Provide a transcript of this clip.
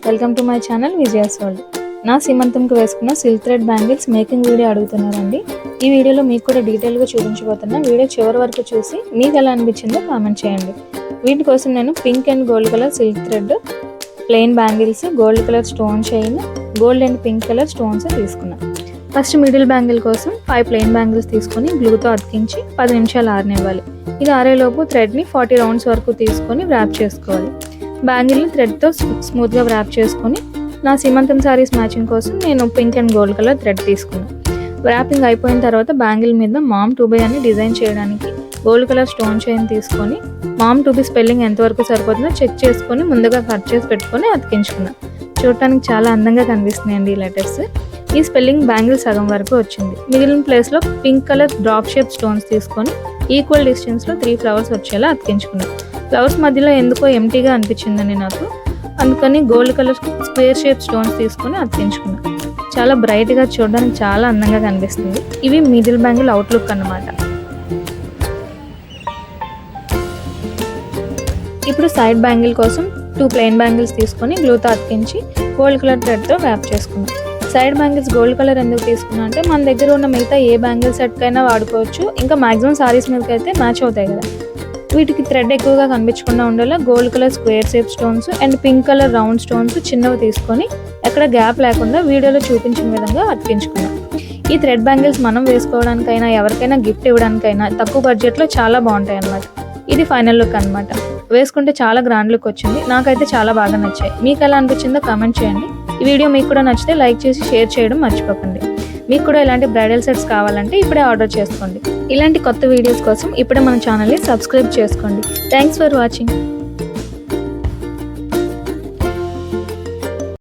Welcome to my channel Vijaya's world. నా సీమంతంకి వేసుకున్న silk thread bangles making video అడుగుతున్నారండి. ఈ వీడియోలో మీకు కూడా డీటెయిల్గా చూపించబోతున్నా. వీడియో చివరి వరకు చూసి మీకు ఎలా అనిపించిందో కామెంట్ చేయండి. వీటి కోసం నేను pink and gold colour silk thread, plain bangles, gold colour stone chain, gold and pink colour stones తీసుకున్నాను. ఫస్ట్ మిడిల్ బ్యాంగిల్ కోసం 5 ప్లెయిన్ బ్యాంగిల్స్ తీసుకొని గ్లూతో అతికించి 10 నిమిషాలు ఆరనివ్వాలి. ఇది ఆరేలోపు థ్రెడ్ని 40 రౌండ్స్ వరకు తీసుకొని వ్రాప్ చేసుకోవాలి. బ్యాంగిల్ని థ్రెడ్తో స్మూత్గా వ్రాప్ చేసుకొని నా సీమంతం సారీస్ మ్యాచింగ్ కోసం నేను pink and gold colour thread తీసుకున్నాను. వ్రాపింగ్ అయిపోయిన తర్వాత బ్యాంగిల్ మీద మామ్ టు బై అని డిజైన్ చేయడానికి గోల్డ్ కలర్ స్టోన్ చైన్ తీసుకొని మామ్ టు బి స్పెల్లింగ్ ఎంతవరకు సరిపోతుందో చెక్ చేసుకొని ముందుగా కట్ చేసి పెట్టుకొని అతికించుకున్నాను. చూడటానికి చాలా అందంగా కనిపిస్తున్నాయండి ఈ లెటర్స్. ఈ స్పెల్లింగ్ బ్యాంగిల్ సగం వరకు వచ్చింది. మిగిలిన ప్లేస్లో pink colour drop shape stones తీసుకొని ఈక్వల్ డిస్టెన్స్లో 3 ఫ్లవర్స్ వచ్చేలా అతికించుకున్నాను. ఫ్లవర్స్ మధ్యలో ఎందుకో ఎంటీగా అనిపించిందని నాకు, అందుకని gold colour square shape stones తీసుకొని అతికించుకున్నాను. చాలా బ్రైట్గా చూడడానికి చాలా అందంగా కనిపిస్తుంది. ఇవి మిడిల్ బ్యాంగిల్ అవుట్లుక్ అన్నమాట. ఇప్పుడు సైడ్ బ్యాంగిల్ కోసం 2 ప్లెయిన్ బ్యాంగిల్స్ తీసుకొని గ్లూతో అతికించి గోల్డ్ కలర్ థ్రెడ్తో వ్రాప్ చేసుకున్నాను. సైడ్ బ్యాంగిల్స్ గోల్డ్ కలర్ ఎందుకు తీసుకున్నా అంటే మన దగ్గర ఉన్న మిగతా ఏ బ్యాంగిల్ సెట్కైనా వాడుకోవచ్చు. ఇంకా మ్యాక్సిమం సారీస్ మీదకి అయితే మ్యాచ్ అవుతాయి కదా. వీటికి థ్రెడ్ ఎక్కువగా కనిపించకుండా ఉండేలా gold colour square shape stones and pink colour round stones చిన్నవి తీసుకొని ఎక్కడ గ్యాప్ లేకుండా వీడియోలో చూపించిన విధంగా అతికించుకున్నాం. ఈ థ్రెడ్ బ్యాంగిల్స్ మనం వేసుకోవడానికైనా ఎవరికైనా గిఫ్ట్ ఇవ్వడానికైనా తక్కువ బడ్జెట్లో చాలా బాగుంటాయి అన్నమాట. ఇది ఫైనల్ లుక్ అనమాట. వేసుకుంటే చాలా గ్రాండ్ లుక్ వచ్చింది. నాకైతే చాలా బాగా నచ్చాయి. మీకు ఎలా అనిపించిందో కామెంట్ చేయండి. ఈ వీడియో మీకు కూడా నచ్చితే లైక్ చేసి షేర్ చేయడం మర్చిపోకండి. మీకు కూడా ఇలాంటి బ్రైడల్ సెట్స్ కావాలంటే ఇప్పుడే ఆర్డర్ చేసుకోండి. ఇలాంటి కొత్త వీడియోస్ కోసం ఇప్పుడే మన ఛానల్ని సబ్స్క్రైబ్ చేసుకోండి. Thanks for watching.